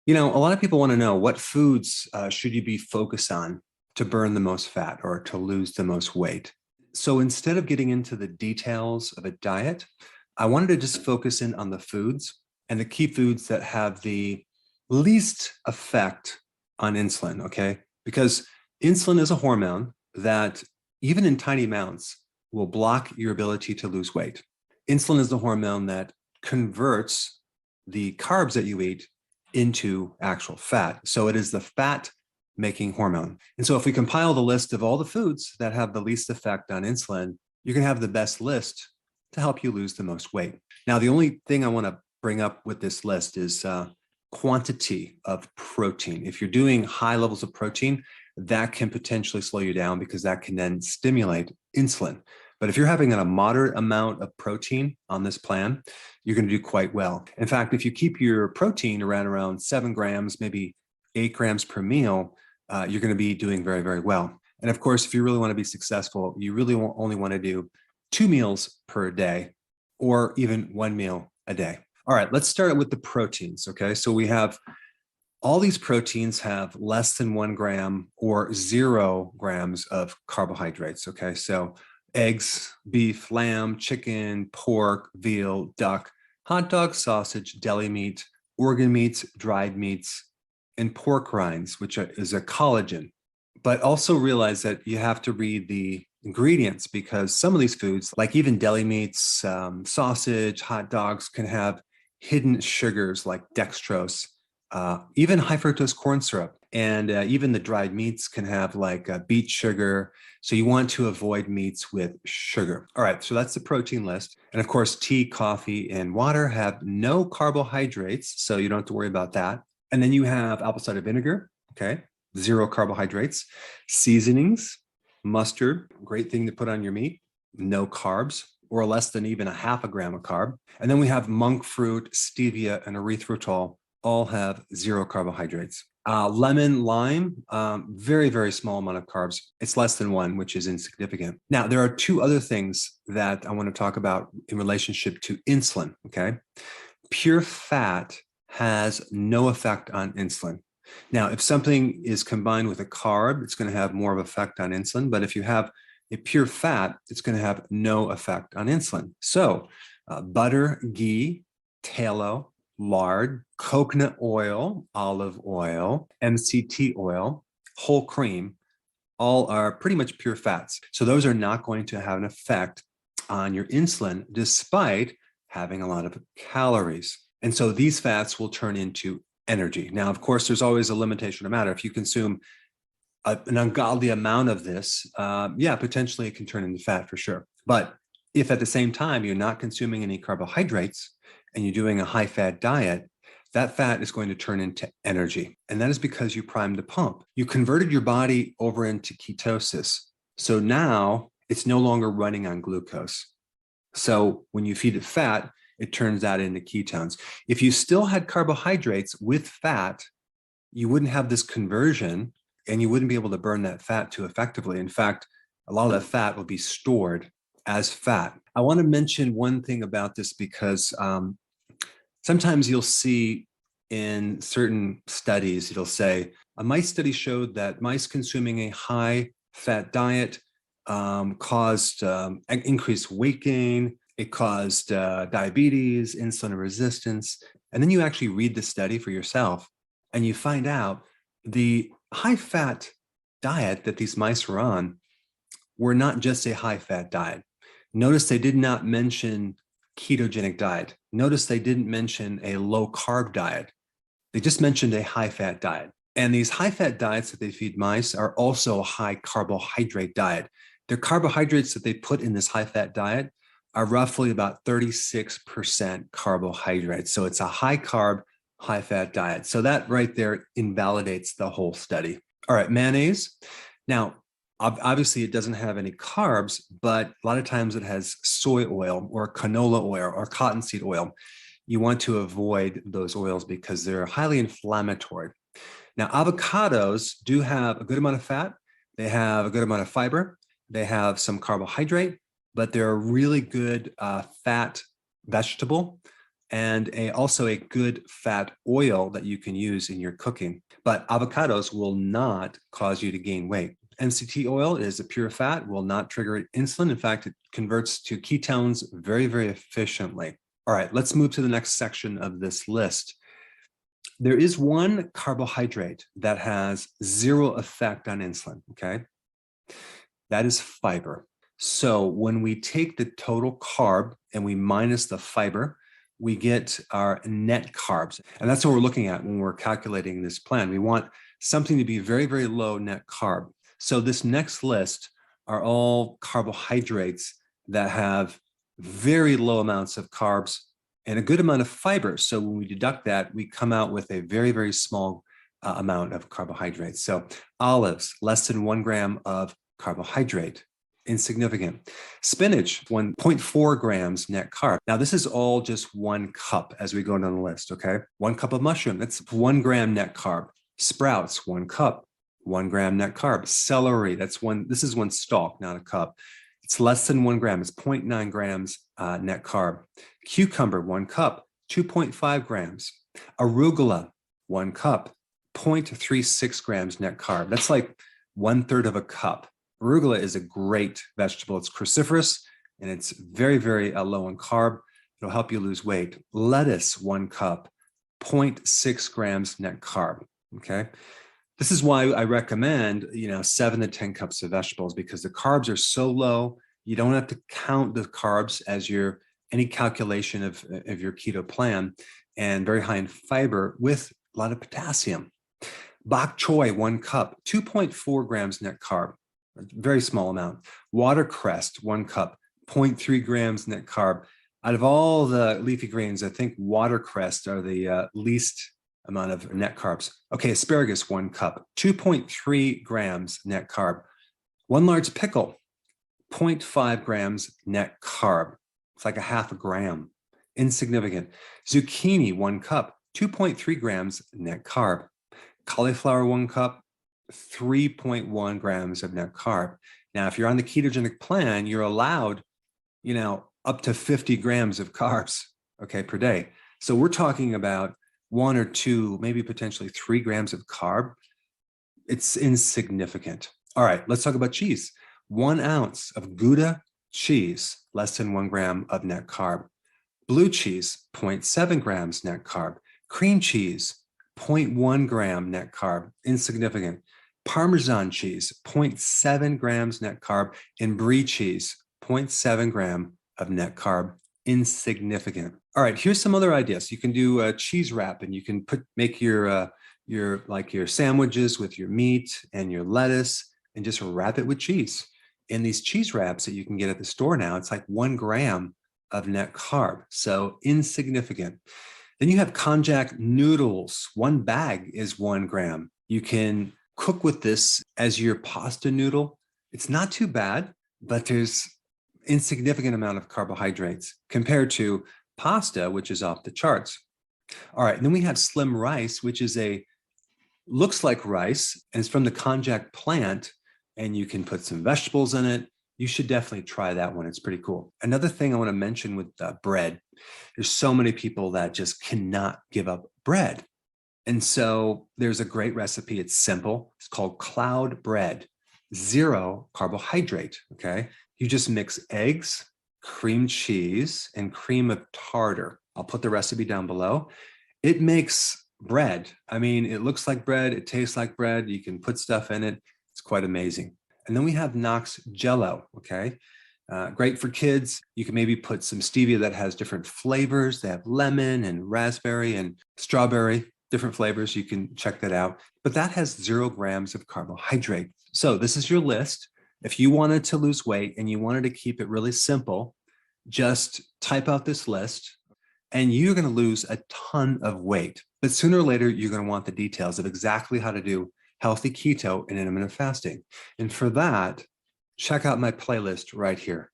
A lot of people want to know what foods should you be focused on to burn the most fat or to lose the most weight. So instead of getting into the details of a diet, I wanted to just focus in on the foods and the key foods that have the least effect on insulin, okay? Because insulin is a hormone that, even in tiny amounts, will block your ability to lose weight. Insulin is the hormone that converts the carbs that you eat into actual fat. So it is the fat making hormone. And so if we compile the list of all the foods that have the least effect on insulin, you're going to have the best list to help you lose the most weight. Now, the only thing I want to bring up with this list is quantity of protein. If you're doing high levels of protein, that can potentially slow you down because that can then stimulate insulin. But if you're having a moderate amount of protein on this plan, you're going to do quite well. In fact, if you keep your protein around 7 grams, maybe 8 grams per meal, you're going to be doing very, very well. And of course, if you really want to be successful, you really only want to do 2 meals per day or even 1 meal a day. All right, let's start with the proteins, okay? So we have all these proteins have less than 1 gram or 0 grams of carbohydrates, okay? So eggs, beef, lamb, chicken, pork, veal, duck, hot dog, sausage, deli meat, organ meats, dried meats, and pork rinds, which is a collagen. But also realize that you have to read the ingredients because some of these foods, like even deli meats, sausage, hot dogs, can have hidden sugars like dextrose, even high fructose corn syrup. And even the dried meats can have like beet sugar. So you want to avoid meats with sugar. All right, so that's the protein list. And of course, tea, coffee, and water have no carbohydrates, so you don't have to worry about that. And then you have apple cider vinegar, okay, 0 carbohydrates. Seasonings, mustard, great thing to put on your meat, no carbs, or less than even a half a gram of carb. And then we have monk fruit, stevia, and erythritol, all have 0 carbohydrates. Lemon, lime, very, very small amount of carbs. It's less than 1, which is insignificant. Now, there are 2 other things that I want to talk about in relationship to insulin, okay? Pure fat has no effect on insulin. Now, if something is combined with a carb, it's going to have more of an effect on insulin. But if you have a pure fat, it's going to have no effect on insulin. So butter, ghee, tallow, lard, coconut oil, olive oil, MCT oil, whole cream, all are pretty much pure fats. So those are not going to have an effect on your insulin despite having a lot of calories. And so these fats will turn into energy. Now, of course, there's always a limitation of matter. If you consume an ungodly amount of this, potentially it can turn into fat for sure. But if at the same time you're not consuming any carbohydrates and you're doing a high-fat diet, that fat is going to turn into energy. And that is because you primed the pump. You converted your body over into ketosis. So now it's no longer running on glucose. So when you feed it fat, it turns that into ketones. If you still had carbohydrates with fat, you wouldn't have this conversion and you wouldn't be able to burn that fat too effectively. In fact, a lot of that fat will be stored as fat. I want to mention one thing about this because sometimes you'll see in certain studies, it'll say, a mice study showed that mice consuming a high-fat diet caused increased weight gain. It caused diabetes, insulin resistance. And then you actually read the study for yourself and you find out the high-fat diet that these mice were on were not just a high-fat diet. Notice they did not mention ketogenic diet. Notice they didn't mention a low-carb diet. They just mentioned a high-fat diet. And these high-fat diets that they feed mice are also a high-carbohydrate diet. The carbohydrates that they put in this high-fat diet are roughly about 36% carbohydrates. So it's a high-carb, high-fat diet. So that right there invalidates the whole study. All right, mayonnaise. Now, obviously it doesn't have any carbs, but a lot of times it has soy oil or canola oil or cottonseed oil. You want to avoid those oils because they're highly inflammatory. Now, avocados do have a good amount of fat. They have a good amount of fiber. They have some carbohydrate, but they're a really good fat vegetable. and also a good fat oil that you can use in your cooking. But avocados will not cause you to gain weight. MCT oil is a pure fat, will not trigger insulin. In fact, it converts to ketones very, very efficiently. All right, let's move to the next section of this list. There is one carbohydrate that has zero effect on insulin, okay? That is fiber. So when we take the total carb and we minus the fiber, we get our net carbs. And that's what we're looking at when we're calculating this plan. We want something to be very, very low net carb. So this next list are all carbohydrates that have very low amounts of carbs and a good amount of fiber. So when we deduct that, we come out with a very, very small amount of carbohydrates. So olives, less than 1 gram of carbohydrate, insignificant. Spinach, 1.4 grams net carb. Now this is all just 1 cup as we go down the list, okay? 1 cup of mushroom, that's 1 gram net carb. Sprouts, 1 cup, 1 gram net carb. Celery, this is 1 stalk, not a cup. It's less than 1 gram, it's 0.9 grams net carb. Cucumber, 1 cup, 2.5 grams. Arugula, 1 cup, 0.36 grams net carb. That's like 1/3 of a cup. Arugula is a great vegetable. It's cruciferous and it's very, very low in carb. It'll help you lose weight. Lettuce, 1 cup, 0.6 grams net carb, okay? This is why I recommend, 7 to 10 cups of vegetables, because the carbs are so low, you don't have to count the carbs as any calculation of your keto plan, and very high in fiber with a lot of potassium. Bok choy, 1 cup, 2.4 grams net carb, a very small amount. Watercress, 1 cup, 0.3 grams net carb. Out of all the leafy greens, I think watercress are the least amount of net carbs. Okay, asparagus, 1 cup, 2.3 grams net carb. 1 large pickle, 0.5 grams net carb. It's like a half a gram, insignificant. Zucchini, 1 cup, 2.3 grams net carb. Cauliflower, 1 cup, 3.1 grams of net carb. Now, if you're on the ketogenic plan, you're allowed, up to 50 grams of carbs, okay, per day. So we're talking about 1 or 2, maybe potentially 3 grams of carb. It's insignificant. All right, let's talk about cheese. 1 ounce of Gouda cheese, less than 1 gram of net carb. Blue cheese, 0.7 grams net carb. Cream cheese, 0.1 gram net carb, insignificant. Parmesan cheese, 0.7 grams net carb. And brie cheese, 0.7 gram of net carb, insignificant. All right, here's some other ideas. You can do a cheese wrap, and you can make your sandwiches with your meat and your lettuce, and just wrap it with cheese. And these cheese wraps that you can get at the store now, it's like 1 gram of net carb, so insignificant. Then you have konjac noodles. 1 bag is 1 gram. You can cook with this as your pasta noodle. It's not too bad, but there's insignificant amount of carbohydrates compared to pasta, which is off the charts. All right, and then we have slim rice, which is looks like rice, and it's from the konjac plant, and you can put some vegetables in it. You should definitely try that one. It's pretty cool. Another thing I want to mention with bread, there's so many people that just cannot give up bread. And so there's a great recipe. It's simple. It's called cloud bread, 0 carbohydrate, okay? You just mix eggs, cream cheese, and cream of tartar. I'll put the recipe down below. It makes bread. I mean, it looks like bread. It tastes like bread. You can put stuff in it. It's quite amazing. And then we have Knox Jello, okay? Great for kids. You can maybe put some stevia that has different flavors. They have lemon and raspberry and strawberry, different flavors. You can check that out. But that has 0 grams of carbohydrate. So this is your list. If you wanted to lose weight and you wanted to keep it really simple, just type out this list and you're going to lose a ton of weight. But sooner or later, you're going to want the details of exactly how to do healthy keto and intermittent fasting. And for that, check out my playlist right here.